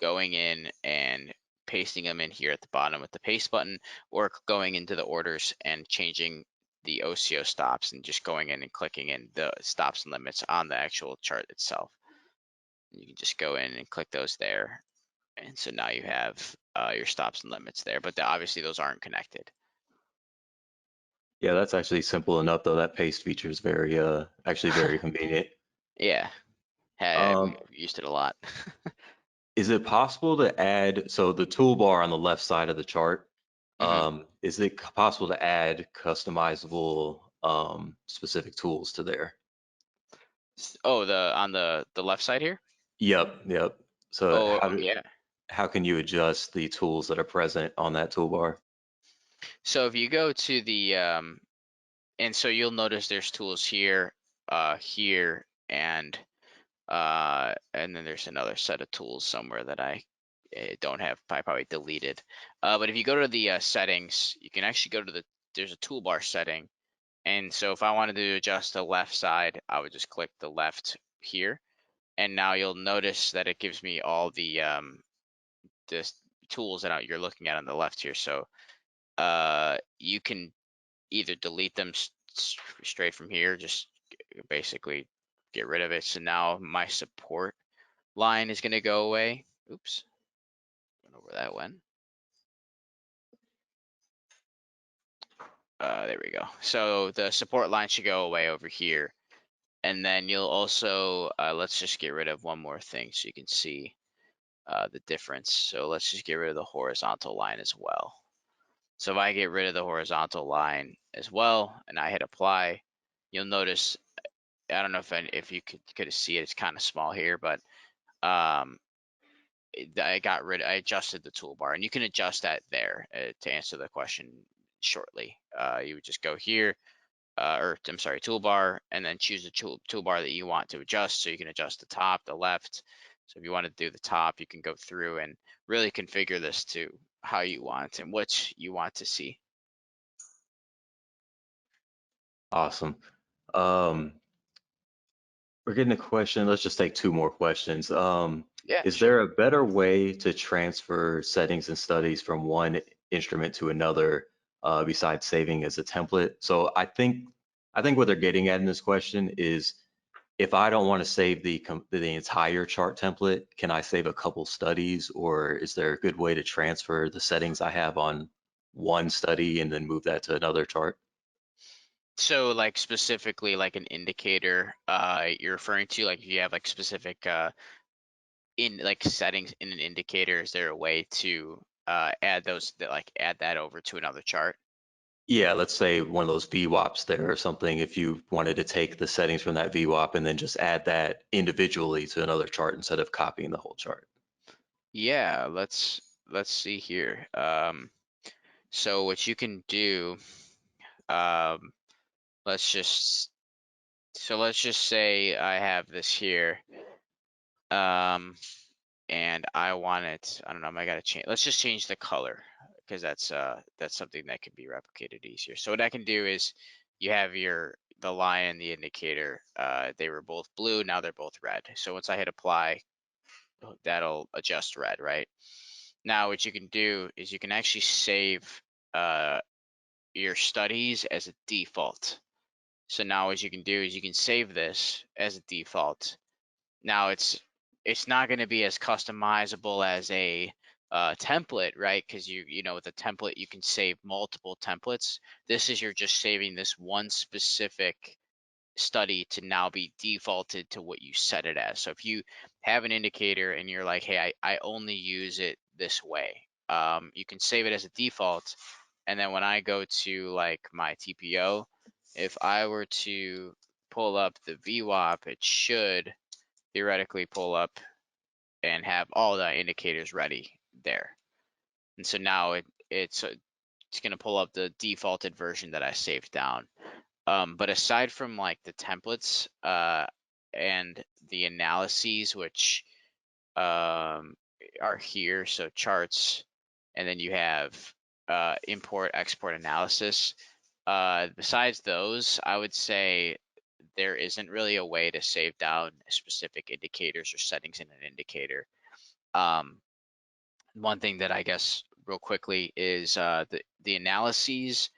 going in and pasting them in here at the bottom with the paste button, or going into the orders and changing the OCO stops and just going in and clicking in the stops and limits on the actual chart itself. You can just go in and click those there. And so now you have your stops and limits there, but obviously those aren't connected. Yeah, that's actually simple enough though. That paste feature is very actually very convenient. Yeah, we Um, used it a lot. is it possible to add, so the toolbar on the left side of the chart, hmm is it possible to add customizable specific tools to there? Oh, on the left side here? Yep, yep. So Oh, yeah. how can you adjust the tools that are present on that toolbar? So if you go to the and so you'll notice there's tools here, here, and then there's another set of tools somewhere that I don't have. I probably deleted. But if you go to the settings, you can actually go to there's a toolbar setting. And so if I wanted to adjust the left side, I would just click the left here. And now you'll notice that it gives me all the tools that you're looking at on the left here. So you can either delete them straight from here, just basically get rid of it. So now my support line is going to go away. Oops, I don't know where that went. There we go. So the support line should go away over here. And then you'll also, let's just get rid of one more thing so you can see the difference. So let's just get rid of the horizontal line as well. So if I get rid of the horizontal line as well and I hit apply, you'll notice, I don't know if you could see it, it's kind of small here, but um, I adjusted the toolbar, and you can adjust that there to answer the question shortly. You would just go here, or I'm sorry, toolbar, and then choose the toolbar that you want to adjust. So you can adjust the top, the left. So if you want to do the top, you can go through and really configure this to how you want and what you want to see. Awesome. Um, we're getting a question. Let's just take two more questions. Yeah, Is sure. there a better way to transfer settings and studies from one instrument to another besides saving as a template? So I think what they're getting at in this question is if I don't want to save the entire chart template, can I save a couple studies, or is there a good way to transfer the settings I have on one study and then move that to another chart? So like specifically like an indicator you're referring to, like if you have like specific in like settings in an indicator, is there a way to add those that like add that over to another chart? Yeah, let's say one of those VWAPs there or something, if you wanted to take the settings from that VWAP and then just add that individually to another chart instead of copying the whole chart. Yeah, let's see here. So what you can do, um, let's just let's just say I have this here, um, and I want it. I don't know. I gotta change. Let's just change the color because that's something that can be replicated easier. So what I can do is you have the line and the indicator. They were both blue. Now they're both red. So once I hit apply, that'll adjust red, right? Now what you can do is you can actually save uh, your studies as a default. So now what you can do is you can save this as a default. Now it's not going to be as customizable as a template, right? Because you know with a template you can save multiple templates. This is you're just saving this one specific study to now be defaulted to what you set it as. So if you have an indicator and you're like, hey, I only use it this way, you can save it as a default. And then when I go to like my TPO, if I were to pull up the VWAP, it should theoretically pull up and have all the indicators ready there. And so now it's going to pull up the defaulted version that I saved down. But aside from like the templates and the analyses, which are here, so charts, and then you have import export analysis. Besides those, I would say there isn't really a way to save down specific indicators or settings in an indicator. Um, one thing that I guess real quickly is the analyses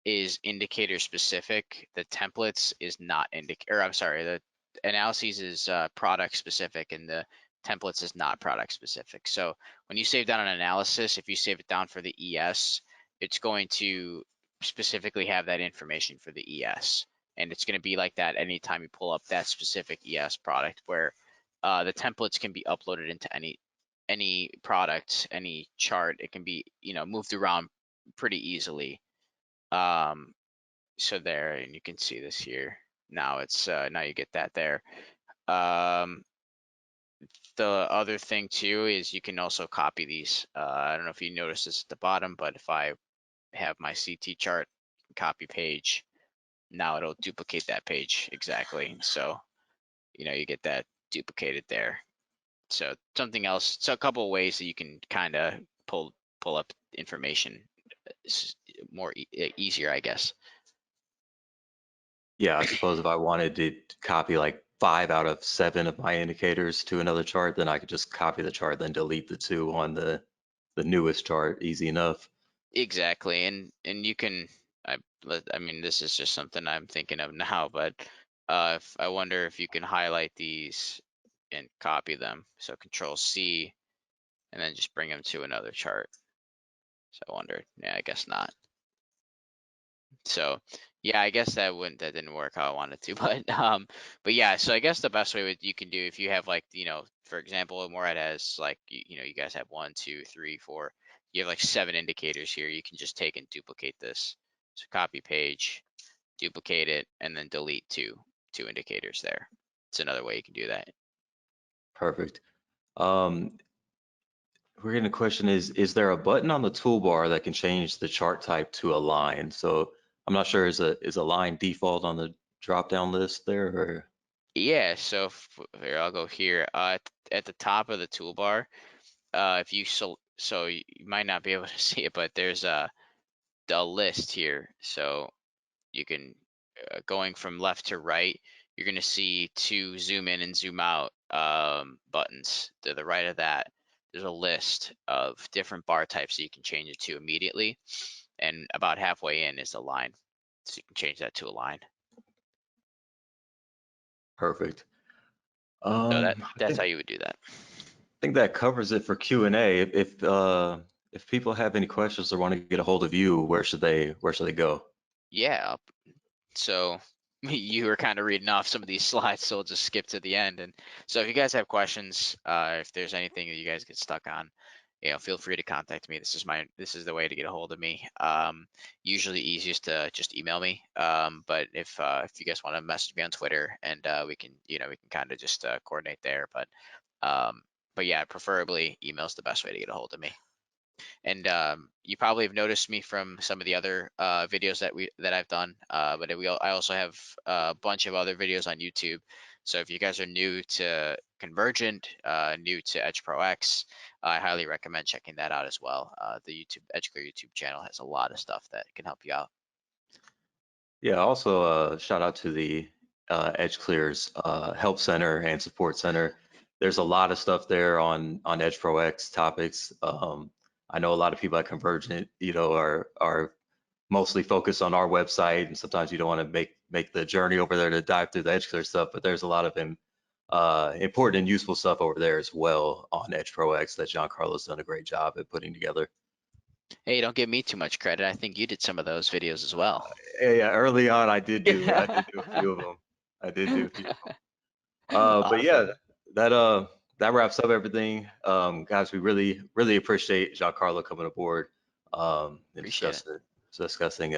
is indicator specific. The templates is not indicator. I'm sorry, the analyses is product specific, and the templates is not product specific. So when you save down an analysis, if you save it down for the ES, it's going to specifically have that information for the ES, and it's going to be like that anytime you pull up that specific ES product, where the templates can be uploaded into any product, any chart. It can be, moved around pretty easily. Um, so there, and you can see this here. Now it's now you get that there. Um, the other thing too is you can also copy these. I don't know if you notice this at the bottom, but if I have my CT chart, copy page, now it'll duplicate that page exactly. So, you get that duplicated there. So something else, so a couple of ways that you can kind of pull up information more easier, I guess. Yeah, I suppose if I wanted to copy like 5 out of 7 of my indicators to another chart, then I could just copy the chart, then delete the 2 on the newest chart. Easy enough. Exactly, and you can. I I mean, this is just something I'm thinking of now, but if I wonder if you can highlight these and copy them. So Control C, and then just bring them to another chart. So I wonder. Yeah, I guess not. So yeah, I guess that didn't work how I wanted to, but yeah, so I guess the best way you can do, if you have like, for example, Morad has like, you guys have 1, 2, 3, 4, you have like 7 indicators here. You can just take and duplicate this. So copy page, duplicate it, and then delete two indicators there. It's another way you can do that. Perfect. Um, we're getting a question is there a button on the toolbar that can change the chart type to a line? So I'm not sure, is a line default on the drop down list there or Yeah, so here, I'll go here. At the top of the toolbar, if you so you might not be able to see it, but there's a list here. So you can, going from left to right, you're going to see 2 zoom in and zoom out buttons. To the right of that, there's a list of different bar types that you can change it to immediately. And about halfway in is a line. So you can change that to a line. perfect? So I that's think how you would do that. think that covers it for Q&A. If people have any questions or want to get a hold of you, where should they go? Yeah, so you were kind of reading off some of these slides, so we'll just skip to the end. And so if you guys have questions, if there's anything that you guys get stuck on, feel free to contact me. This is the way to get a hold of me. Usually easiest to just email me. But if you guys want to message me on Twitter, and we can kind of just coordinate there. Um, but yeah, preferably email is the best way to get a hold of me. And you probably have noticed me from some of the other videos that I've done. But I also have a bunch of other videos on YouTube. So if you guys are new to Convergent, new to EdgeProX, I highly recommend checking that out as well. The EdgeClear YouTube channel has a lot of stuff that can help you out. Yeah, also shout out to the EdgeClear's Help Center and Support Center. There's a lot of stuff there on EdgeProX topics. I know a lot of people at Convergent, are mostly focused on our website, and sometimes you don't want to make the journey over there to dive through the EdgeClear stuff, but there's a lot of important and useful stuff over there as well on EdgeProX that Giancarlo's done a great job at putting together. Hey, don't give me too much credit. I think you did some of those videos as well. Yeah, yeah, early on I did do a Yeah. few of them. I did do a few. But yeah, Awesome. that wraps up everything. Guys, we really, really appreciate Giancarlo coming aboard and Appreciate it. discussing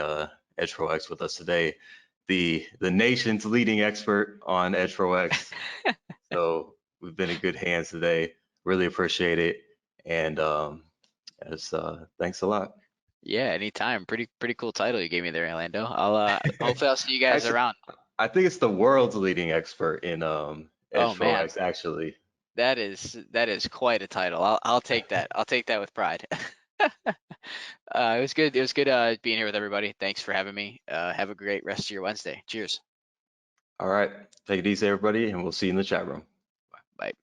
EdgeProX with us today. The nation's leading expert on EdgeProX. So we've been in good hands today. Really appreciate it. And thanks a lot. Yeah, anytime. Pretty cool title you gave me there, Orlando. I'll hopefully I'll see you guys Actually, around. I think it's the world's leading expert in Oh man, EdgeProX, actually. that is quite a title. I'll take that. I'll take that with pride. It was good. It was good being here with everybody. Thanks for having me. Have a great rest of your Wednesday. Cheers. All right. Take it easy, everybody, and we'll see you in the chat room. Bye.